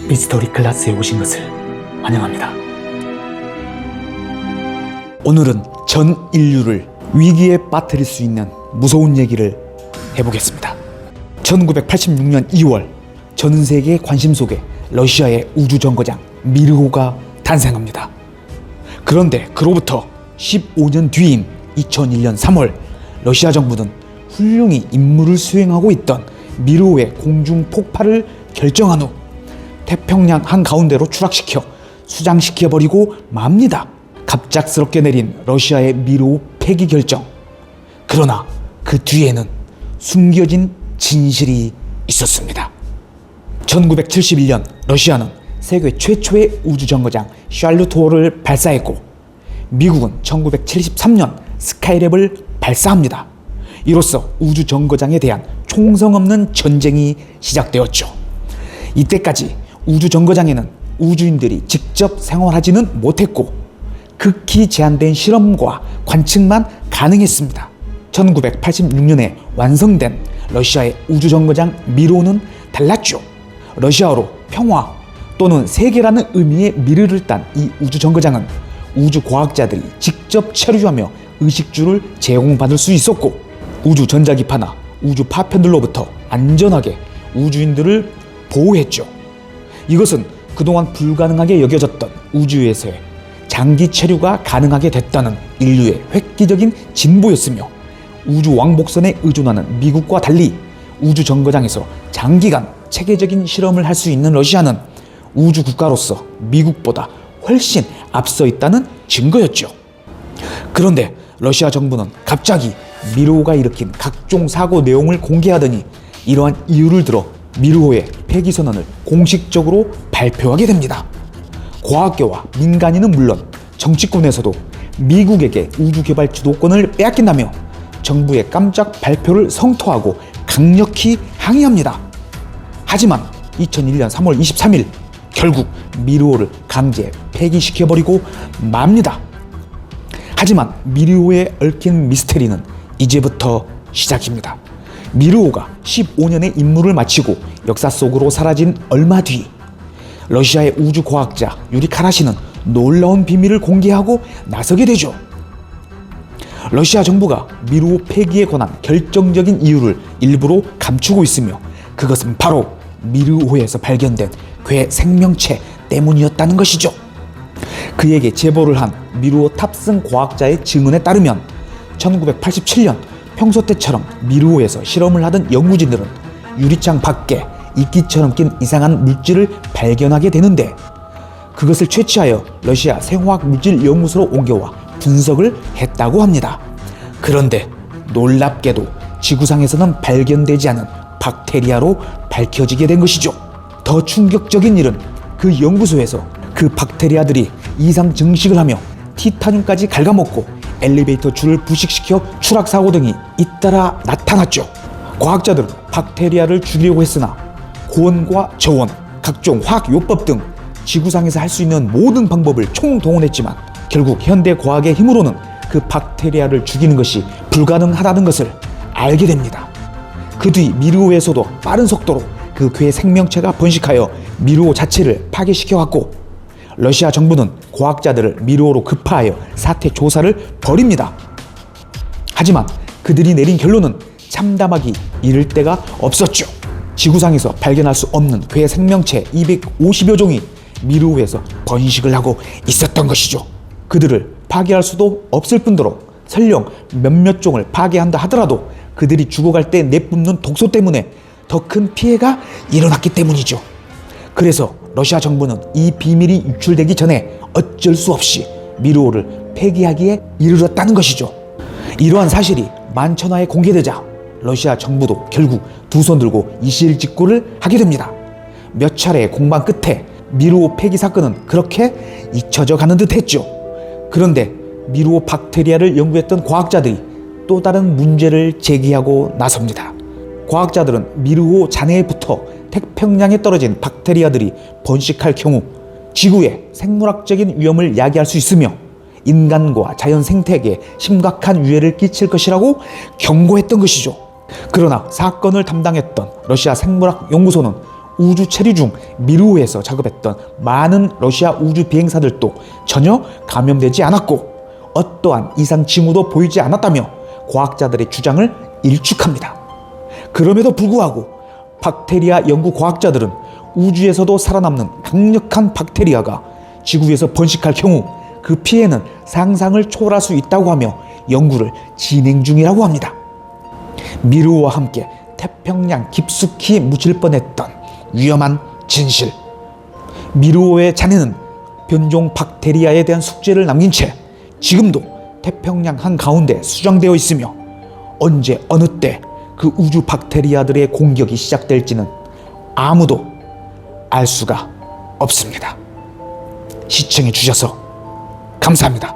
미스터리 클라스에 오신 것을 환영합니다. 오늘은 전 인류를 위기에 빠뜨릴 수 있는 무서운 얘기를 해보겠습니다. 1986년 2월 전 세계의 관심 속에 러시아의 우주정거장 미르호가 탄생합니다. 그런데 그로부터 15년 뒤인 2001년 3월 러시아 정부는 훌륭히 임무를 수행하고 있던 미르호의 공중 폭발을 결정한 후 태평양 한가운데로 추락시켜 수장시켜버리고 맙니다. 갑작스럽게 내린 러시아의 미르호 폐기 결정. 그러나 그 뒤에는 숨겨진 진실이 있었습니다. 1971년 러시아는 세계 최초의 우주정거장 샬루토어를 발사했고 미국은 1973년 스카이랩을 발사합니다. 이로써 우주정거장에 대한 총성 없는 전쟁이 시작되었죠. 이때까지 우주정거장에는 우주인들이 직접 생활하지는 못했고 극히 제한된 실험과 관측만 가능했습니다. 1986년에 완성된 러시아의 우주정거장 미르호는 달랐죠. 러시아어로 평화 또는 세계라는 의미의 미르를 딴 이 우주정거장은 우주과학자들이 직접 체류하며 의식주를 제공받을 수 있었고 우주전자기파나 우주 파편들로부터 안전하게 우주인들을 보호했죠. 이것은 그동안 불가능하게 여겨졌던 우주에서의 장기 체류가 가능하게 됐다는 인류의 획기적인 진보였으며 우주 왕복선에 의존하는 미국과 달리 우주정거장에서 장기간 체계적인 실험을 할 수 있는 러시아는 우주 국가로서 미국보다 훨씬 앞서 있다는 증거였죠. 그런데 러시아 정부는 갑자기 미르호가 일으킨 각종 사고 내용을 공개하더니 이러한 이유를 들어 미르호의 폐기 선언을 공식적으로 발표하게 됩니다. 과학계와 민간인은 물론 정치권에서도 미국에게 우주개발 주도권을 빼앗긴다며 정부의 깜짝 발표를 성토하고 강력히 항의합니다. 하지만 2001년 3월 23일 결국 미르호를 강제 폐기시켜버리고 맙니다. 하지만 미르호에 얽힌 미스테리는 이제부터 시작입니다. 미르호가 15년의 임무를 마치고 역사 속으로 사라진 얼마 뒤 러시아의 우주과학자 유리 카라시는 놀라운 비밀을 공개하고 나서게 되죠. 러시아 정부가 미르호 폐기에 관한 결정적인 이유를 일부러 감추고 있으며 그것은 바로 미르호에서 발견된 괴 생명체 때문이었다는 것이죠. 그에게 제보를 한 미르호 탑승 과학자의 증언에 따르면 1987년 평소 때처럼 미르호에서 실험을 하던 연구진들은 유리창 밖에 이끼처럼 낀 이상한 물질을 발견하게 되는데 그것을 채취하여 러시아 생화학물질연구소로 옮겨와 분석을 했다고 합니다. 그런데 놀랍게도 지구상에서는 발견되지 않은 박테리아로 밝혀지게 된 것이죠. 더 충격적인 일은 그 연구소에서 그 박테리아들이 이상 증식을 하며 티타늄까지 갉아먹고 엘리베이터 줄을 부식시켜 추락사고 등이 잇따라 나타났죠. 과학자들은 박테리아를 죽이려고 했으나 고온과 저온, 각종 화학요법 등 지구상에서 할 수 있는 모든 방법을 총동원했지만 결국 현대 과학의 힘으로는 그 박테리아를 죽이는 것이 불가능하다는 것을 알게 됩니다. 그 뒤 미르호에서도 빠른 속도로 그 괴 생명체가 번식하여 미르호 자체를 파괴시켜왔고 러시아 정부는 과학자들을 미르호로 급파하여 사태 조사를 벌입니다. 하지만 그들이 내린 결론은 참담하기 이를 데가 없었죠. 지구상에서 발견할 수 없는 괴 생명체 250여 종이 미르호에서 번식을 하고 있었던 것이죠. 그들을 파괴할 수도 없을 뿐더러 설령 몇몇 종을 파괴한다 하더라도 그들이 죽어갈 때 내뿜는 독소 때문에 더 큰 피해가 일어났기 때문이죠. 그래서 러시아 정부는 이 비밀이 유출되기 전에 어쩔 수 없이 미르호를 폐기하기에 이르렀다는 것이죠. 이러한 사실이 만천하에 공개되자 러시아 정부도 결국 두 손 들고 이실직고를 하게 됩니다. 몇 차례의 공방 끝에 미르호 폐기 사건은 그렇게 잊혀져 가는 듯 했죠. 그런데 미르호 박테리아를 연구했던 과학자들이 또 다른 문제를 제기하고 나섭니다. 과학자들은 미르호 잔해부터 태평양에 떨어진 박테리아들이 번식할 경우 지구에 생물학적인 위험을 야기할 수 있으며 인간과 자연 생태계에 심각한 위해를 끼칠 것이라고 경고했던 것이죠. 그러나 사건을 담당했던 러시아 생물학 연구소는 우주 체류 중 미르호에서 작업했던 많은 러시아 우주 비행사들도 전혀 감염되지 않았고 어떠한 이상 징후도 보이지 않았다며 과학자들의 주장을 일축합니다. 그럼에도 불구하고 박테리아 연구 과학자들은 우주에서도 살아남는 강력한 박테리아가 지구에서 번식할 경우 그 피해는 상상을 초월할 수 있다고 하며 연구를 진행 중이라고 합니다. 미르호와 함께 태평양 깊숙이 묻힐 뻔했던 위험한 진실. 미르호의 잔해는 변종 박테리아에 대한 숙제를 남긴 채 지금도 태평양 한가운데 수정되어 있으며 언제 어느 때 그 우주 박테리아들의 공격이 시작될지는 아무도 알 수가 없습니다. 시청해 주셔서 감사합니다.